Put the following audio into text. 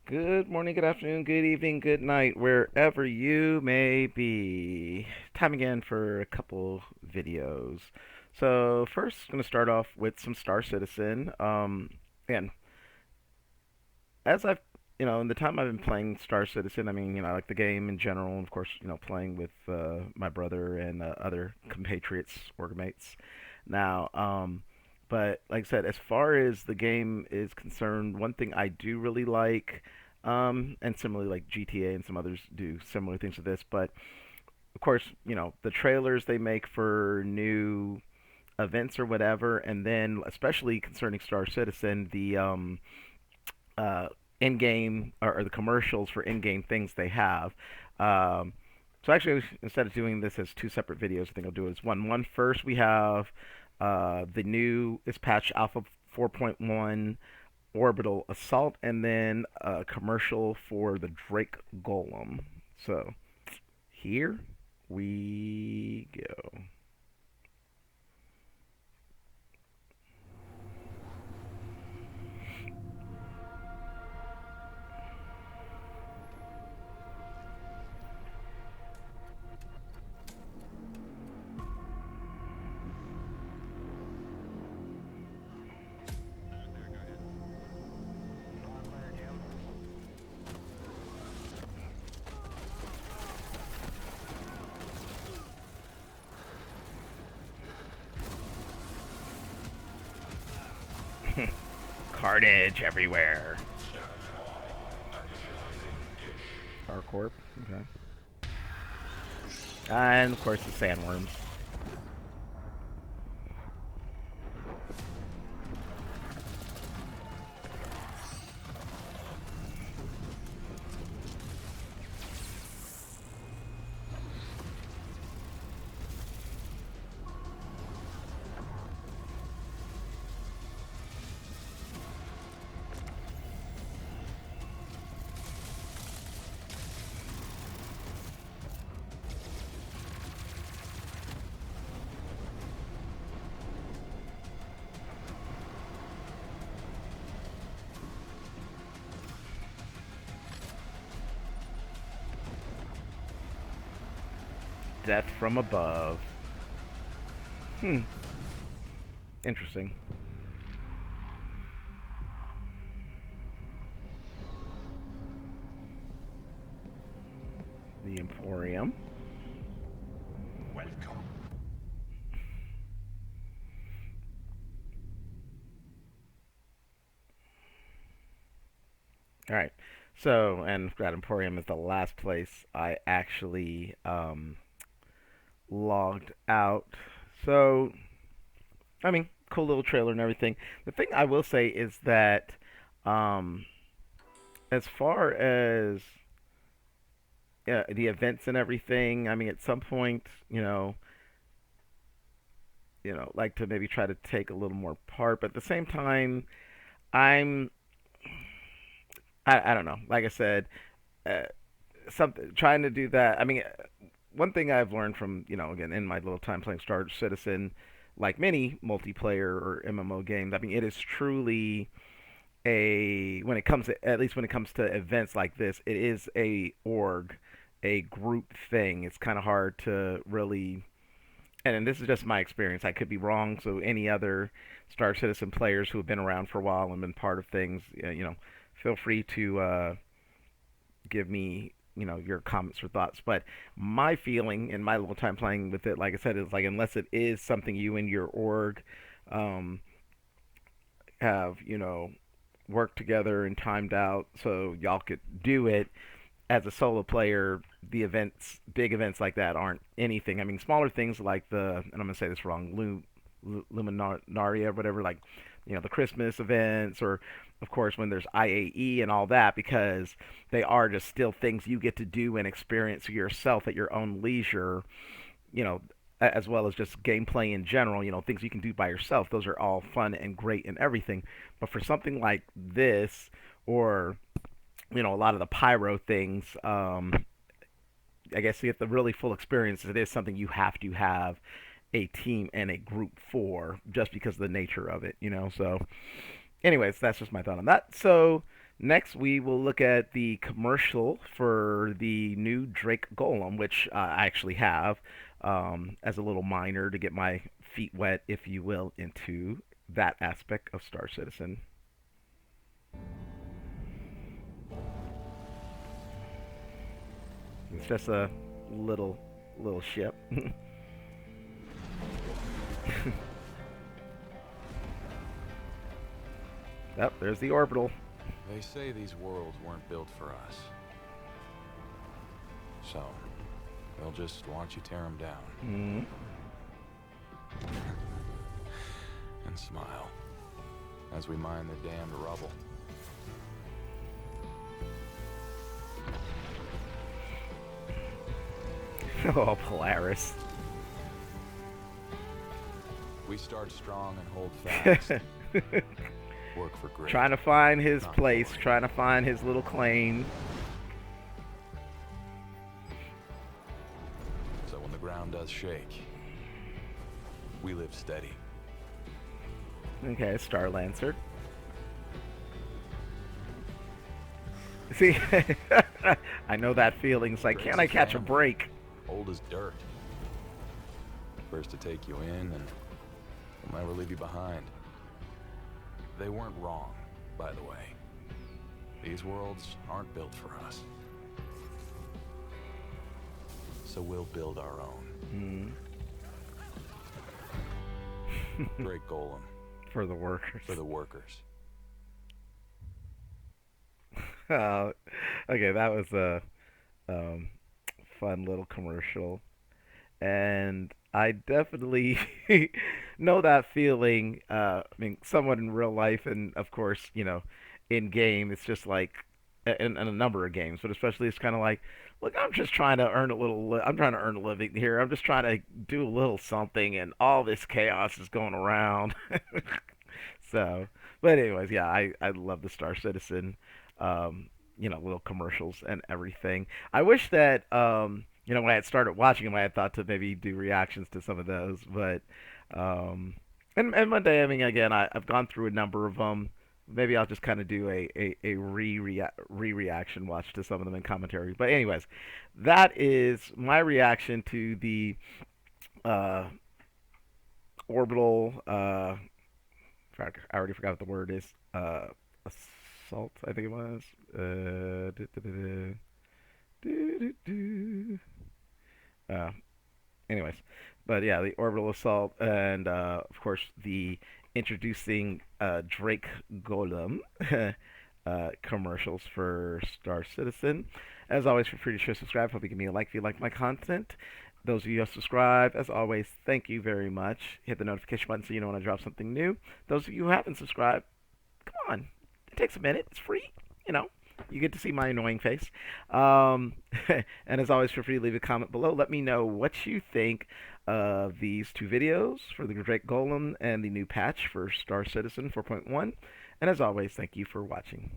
Good morning, good afternoon, good evening, good night, wherever you may be. Time again for a couple videos. So first, I'm going to start off with some Star Citizen. Again, as I've, in the time I've been playing Star Citizen, I like the game in general, and of course, playing with my brother and other compatriots, workmates. Now, but like I said, as far as the game is concerned, one thing I do really like, and similarly like GTA and some others do similar things to this, but of course, the trailers they make for new events or whatever, and then especially concerning Star Citizen, the uh, in-game or the commercials for in-game things they have. Um, so actually, instead of doing this as two separate videos, I think I'll do it as one. One first, we have the new is patch Alpha 4.1 Orbital Assault, and then a commercial for the Drake Golem. So here we go. Carnage everywhere. Starcorp. Okay. And of course the sandworms. Death from above. Hmm. Interesting. The Emporium. Welcome. All right. So, and that Emporium is the last place I actually logged out. So, cool little trailer and everything. The thing I will say is that, um, as far as the events and everything, at some point, like to maybe try to take a little more part, but at the same time, I'm, I don't know. Like I said, uh, something trying to do that. One thing I've learned from again in my little time playing Star Citizen, like many multiplayer or MMO games, it is truly a when it comes to, at least when it comes to events like this, it is a group thing. It's kind of hard to really, and this is just my experience. I could be wrong. So any other Star Citizen players who have been around for a while and been part of things, feel free to give me your comments or thoughts. But my feeling in my little time playing with it, like I said, is like unless it is something you and your org um, have worked together and timed out so y'all could do it as a solo player, the events, big events like that aren't anything. Smaller things like and I'm gonna say this wrong, Luminaria, whatever, like the Christmas events, or of course when there's IAE and all that, because they are just still things you get to do and experience yourself at your own leisure. You know, as well as just gameplay in general. Things you can do by yourself. Those are all fun and great and everything. But for something like this, or a lot of the pyro things, I guess to get the really full experience, it is something you have to have a team and a group for, just because of the nature of it. So, anyways, that's just my thought on that. So, Next, we will look at the commercial for the new Drake Golem, which I actually have as a little minor to get my feet wet, if you will, into that aspect of Star Citizen. It's just a little little ship. Yep, there's the orbital. They say these worlds weren't built for us. So, they'll just watch you tear them down. Mm. And smile as we mine the damned rubble. Oh, Polaris. We start strong and hold fast. Work for great. Trying to find his Not place, glory. trying to find his little claim. So when the ground does shake, we live steady. Okay, Star Lancer. See, I know that feeling. It's like, Drake's can I a catch a family. break? Old as dirt. First to take you in, and will never leave you behind. They weren't wrong, by the way. These worlds aren't built for us. So we'll build our own. Great Golem. For the workers. For the workers. Oh, okay, that was a um, fun little commercial. And I definitely know that feeling. I mean, somewhat in real life, and of course, in game, it's just like in a number of games, but especially it's kind of like, look, I'm just trying to earn a little. I'm trying to earn a living here. I'm just trying to do a little something, and all this chaos is going around. So, but anyways, yeah, I love the Star Citizen, little commercials and everything. I wish that when I had started watching them, I had thought to maybe do reactions to some of those, but and one day, I mean, again, I've gone through a number of them. Maybe I'll just kind of do a reaction watch to some of them in commentary. But anyways, that is my reaction to the uh, orbital. I already forgot what the word is. Assault, I think it was. Uh, anyways, but yeah, the orbital assault, and of course the introducing Drake Golem commercials for Star Citizen. As always, feel free to share, subscribe. Hope you give me a like if you like my content. Those of you who have subscribed, as always, thank you very much. Hit the notification button so you know when I drop something new. Those of you who haven't subscribed, come on. It takes a minute. It's free. You know, you get to see my annoying face. And as always, feel free to leave a comment below. Let me know what you think of these two videos for the Drake Golem and the new patch for Star Citizen 4.1. And as always, thank you for watching.